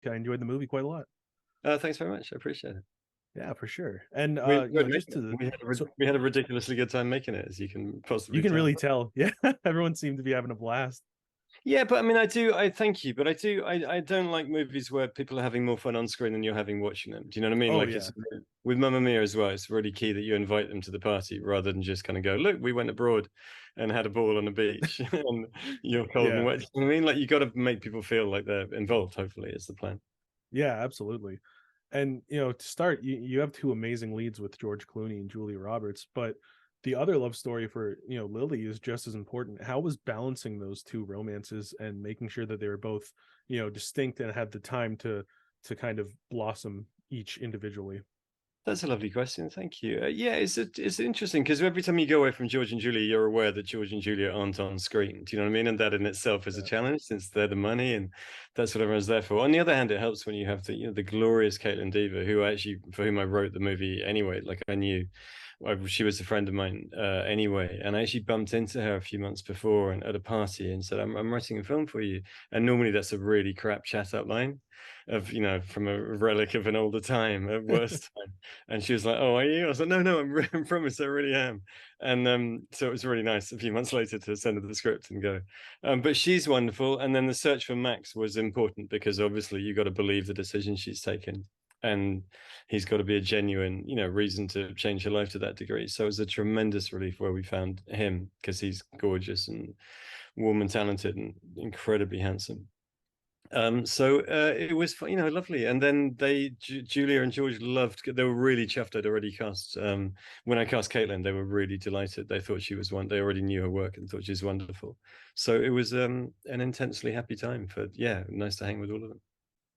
I enjoyed the movie quite a lot. Thanks very much. I appreciate it. Yeah, for sure. And We enjoyed just making it. to so We had a ridiculously good time making it, as you can you possibly can tell. really tell. Yeah, everyone seemed to be having a blast. Yeah, but I mean, I thank you, but I don't like movies where people are having more fun on screen than you're having watching them. Do you know what I mean? Oh Like yeah. it's with Mamma Mia as well. It's really key that you invite them to the party rather than just kind of go, look, we went abroad and had a ball on the beach and you're cold and Yeah. wet. You know what I mean? Like you got to make people feel like they're involved. Hopefully, is the plan. Yeah, absolutely. And to start, you have two amazing leads with George Clooney and Julia Roberts, but the other love story for Lily is just as important. How was balancing those two romances and making sure that they were both distinct and had the time to kind of blossom each individually? That's a lovely question. Thank you. Yeah, it's interesting because every time you go away from George and Julia, you're aware that George and Julia aren't on screen. Do you know what I mean? And that in itself is a Yeah. challenge since they're the money and that's what everyone's there for. On the other hand, it helps when you have the glorious Caitlin Dever, who actually for whom I wrote the movie anyway. Like I knew she was a friend of mine anyway, and I actually bumped into her a few months before and at a party and said, I'm writing a film for you. And normally that's a really crap chat up line of from a relic of an older time, a worse time. And she was like, "Oh, are you?" I was like, "No, no, I promise, I really am." And so it was really nice a few months later to send her the script and go. But she's wonderful. And then the search for Max was important because obviously you got to believe the decision she's taken, and he's got to be a genuine, reason to change her life to that degree. So it was a tremendous relief where we found him because he's gorgeous and warm and talented and incredibly handsome. So it was, lovely. And then Julia and George loved. They were really chuffed. I'd already cast. When I cast Caitlin, they were really delighted. They thought she was one. They already knew her work and thought she was wonderful. So it was an intensely happy time. For yeah, nice to hang with all of them.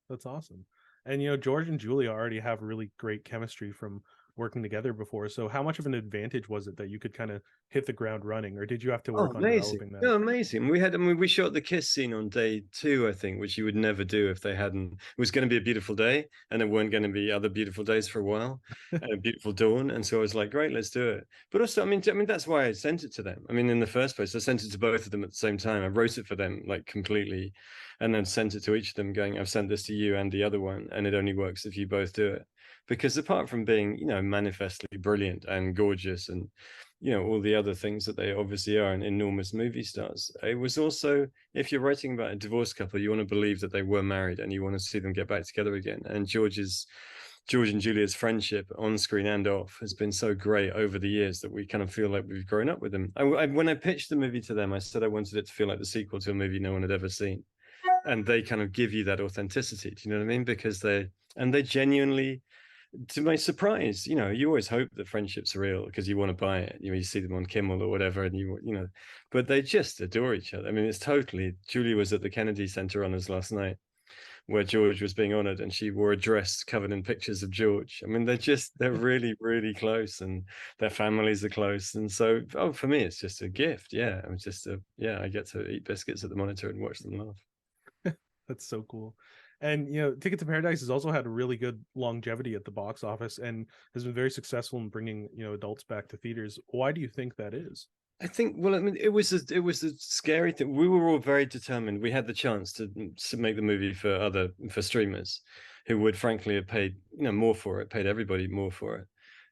That's awesome. And George and Julia already have really great chemistry from working together before. So how much of an advantage was it that you could kind of hit the ground running, or did you have to Oh, work on amazing. developing that? No, amazing. I mean, we shot the kiss scene on day two, I think, which you would never do if they hadn't. It was going to be a beautiful day, and there weren't going to be other beautiful days for a while, and a beautiful dawn. And so I was like, great, let's do it. But also, I mean, that's why I sent it to them. I mean, in the first place, I sent it to both of them at the same time. I wrote it for them, like completely, and then sent it to each of them, going, I've sent this to you and the other one, and it only works if you both do it. Because apart from being, manifestly brilliant and gorgeous and all the other things that they obviously are, and enormous movie stars. It was also, if you're writing about a divorced couple, you want to believe that they were married and you want to see them get back together again. And George and Julia's friendship on screen and off has been so great over the years that we kind of feel like we've grown up with them. When I pitched the movie to them, I said I wanted it to feel like the sequel to a movie no one had ever seen, and they kind of give you that authenticity. Do you know what I mean? Because they genuinely, to my surprise, you always hope that friendships are real because you want to buy it. You see them on Kimmel or whatever, and but they just adore each other. I mean, it's totally. Julie was at the Kennedy Center honors last night, where George was being honored, and she wore a dress covered in pictures of George. I mean, they're really, really close, and their families are close. And so, oh, for me, it's just a gift. Yeah, I'm just yeah, I get to eat biscuits at the monitor and watch them laugh. That's so cool. And Ticket to Paradise has also had a really good longevity at the box office and has been very successful in bringing adults back to theaters. Why do you think that is? I think, well, I mean, it was a scary thing. We were all very determined. We had the chance to make the movie for streamers, who would frankly have paid more for it, paid everybody more for it.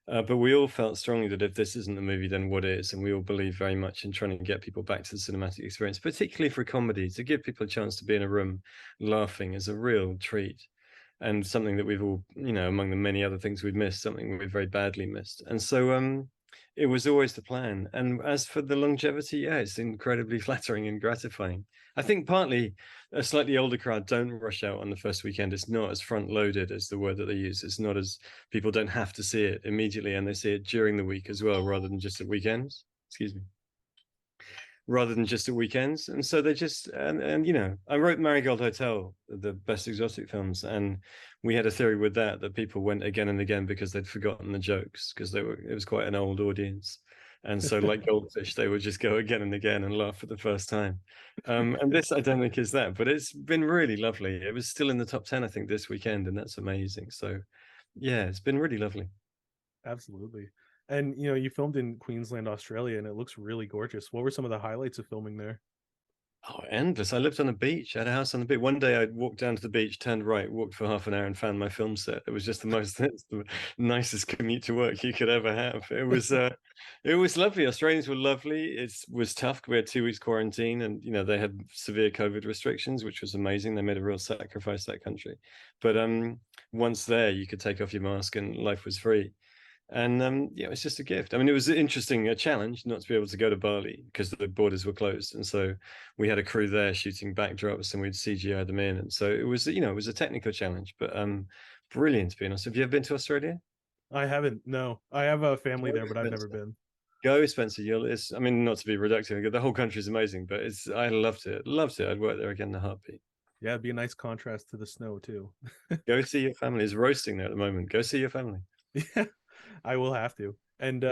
But we all felt strongly that if this isn't the movie, then what is? And we all believe very much in trying to get people back to the cinematic experience, particularly for comedy. To give people a chance to be in a room laughing is a real treat, and something that we've all, among the many other things we've missed, something we've very badly missed. And so, it was always the plan. And as for the longevity, yeah, it's incredibly flattering and gratifying. I think partly a slightly older crowd don't rush out on the first weekend. It's not as front loaded as the word that they use. It's not as people don't have to see it immediately, and they see it during the week as well, rather than just at weekends. Excuse me, rather than just at weekends. And so they just and I wrote Marigold Hotel, the best exotic films, and we had a theory with that people went again and again because they'd forgotten the jokes because it was quite an old audience. And so, like Goldfish, they would just go again and again and laugh for the first time. And this, I don't think, is that, but it's been really lovely. It was still in the top 10, I think, this weekend, and that's amazing. So, yeah, it's been really lovely. Absolutely. And you filmed in Queensland, Australia, and it looks really gorgeous. What were some of the highlights of filming there? Oh, endless. I lived on a beach. I had a house on the beach. One day I walked down to the beach, turned right, walked for half an hour and found my film set. It was just the most it's the nicest commute to work you could ever have. It was lovely. Australians were lovely. It was tough. We had 2 weeks quarantine and they had severe COVID restrictions, which was amazing. They made a real sacrifice, that country. But once there you could take off your mask and life was free. And yeah, it's just a gift. I mean, it was interesting, a challenge not to be able to go to Bali because the borders were closed, and so we had a crew there shooting backdrops, and we'd CGI them in, and so it was, it was a technical challenge, but brilliant to be honest. Have you ever been to Australia? I haven't. No, I have a family Go, there, but I've never Spencer. been. Go, Spencer. You'll. It's. I mean, not to be reductive, the whole country is amazing, but it's. I loved it. Loved it. I'd work there again in a heartbeat. Yeah, it'd be a nice contrast to the snow too. Go see your family. It's roasting there at the moment. Go see your family. Yeah, I will have to. And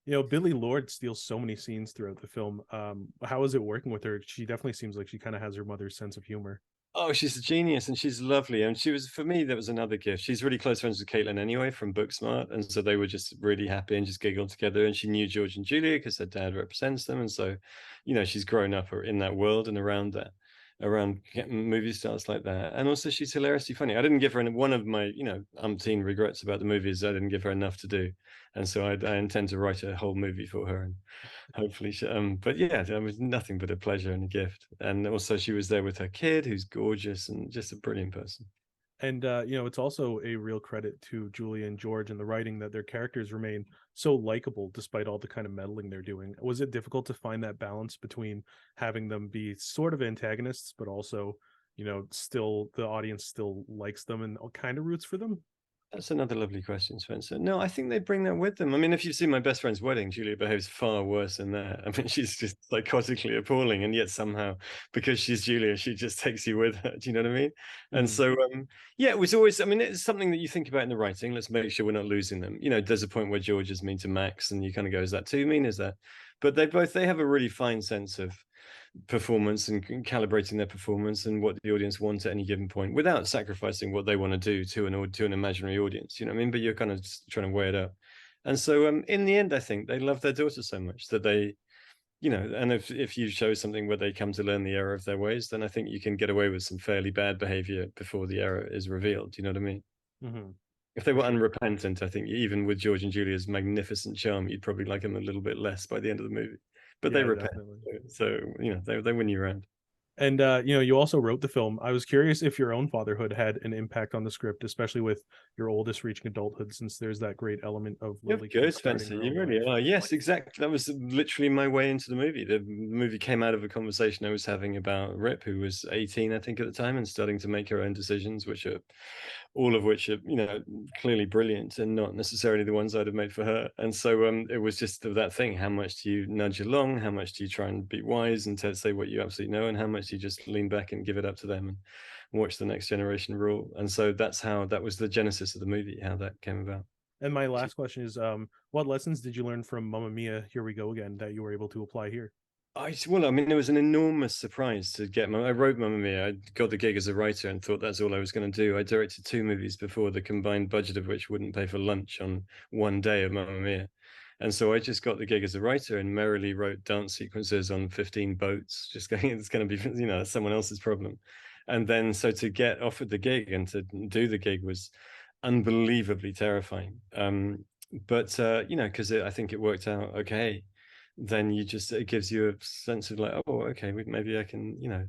Yeah. Billy Lord steals so many scenes throughout the film. How is it working with her? She definitely seems like she kind of has her mother's sense of humor. Oh, she's a genius and she's lovely. And she was, for me, that was another gift. She's really close friends with Caitlin anyway from Booksmart. And so they were just really happy and just giggled together. And she knew George and Julia because her dad represents them. And so, she's grown up in that world and around that, around movie stars like that. And also she's hilariously funny. I didn't give her one of my, umpteen regrets about the movie is I didn't give her enough to do. And so I intend to write a whole movie for her. And hopefully but yeah, it was nothing but a pleasure and a gift. And also she was there with her kid who's gorgeous and just a brilliant person. And it's also a real credit to Julia and George and the writing that their characters remain so likable despite all the kind of meddling they're doing. Was it difficult to find that balance between having them be sort of antagonists, but also, still the audience still likes them and kind of roots for them? That's another lovely question, Spencer. No, I think they bring that with them. I mean, if you've seen My Best Friend's Wedding, Julia behaves far worse than that. I mean, she's just psychotically appalling, and yet somehow, because she's Julia, she just takes you with her. Do you know what I mean? And Mhm. so, yeah, it was always. I mean, it's something that you think about in the writing. Let's make sure we're not losing them. There's a point where George is mean to Max, and you kind of go, "Is that too mean? Is that?" But they have a really fine sense of performance and calibrating their performance and what the audience wants at any given point without sacrificing what they want to do to an imaginary audience, you know what I mean? But you're kind of just trying to weigh it up. And so in the end, I think they love their daughter so much that they, and if you show something where they come to learn the error of their ways, then I think you can get away with some fairly bad behavior before the error is revealed. Do you know what I mean? Mhm. If they For were sure. unrepentant, I think even with George and Julia's magnificent charm, you'd probably like them a little bit less by the end of the movie. But they Yeah, repent, definitely. so they win you around. And you also wrote the film. I was curious if your own fatherhood had an impact on the script, especially with your oldest reaching adulthood, since there's that great element of You're Lily good, starting Spencer. her You own really life. are. Yes, exactly. That was literally my way into the movie. The movie came out of a conversation I was having about Rip, who was 18, I think, at the time, and starting to make her own decisions, which are all of which are, clearly brilliant and not necessarily the ones I'd have made for her. And so it was just that thing. How much do you nudge along? How much do you try and be wise and to say what you absolutely know? And how much do you just lean back and give it up to them and watch the next generation rule? And so that was the genesis of the movie, how that came about. And my last question is, what lessons did you learn from Mamma Mia? Here we go again that you were able to apply here. Well, I mean, it was an enormous surprise to get I wrote Mamma Mia. I got the gig as a writer and thought that's all I was going to do. I directed 2 movies before, the combined budget of which wouldn't pay for lunch on one day of Mamma Mia. And so I just got the gig as a writer and merrily wrote dance sequences on 15 boats, just going, it's going to be, someone else's problem. And then so to get offered the gig and to do the gig was unbelievably terrifying. But because I think it worked out okay, then it gives you a sense of like, oh, okay, maybe I can,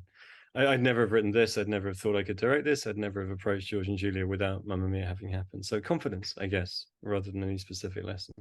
I'd never have written this. I'd never have thought I could direct this. I'd never have approached George and Julia without Mamma Mia having happened. So confidence, I guess, rather than any specific lesson.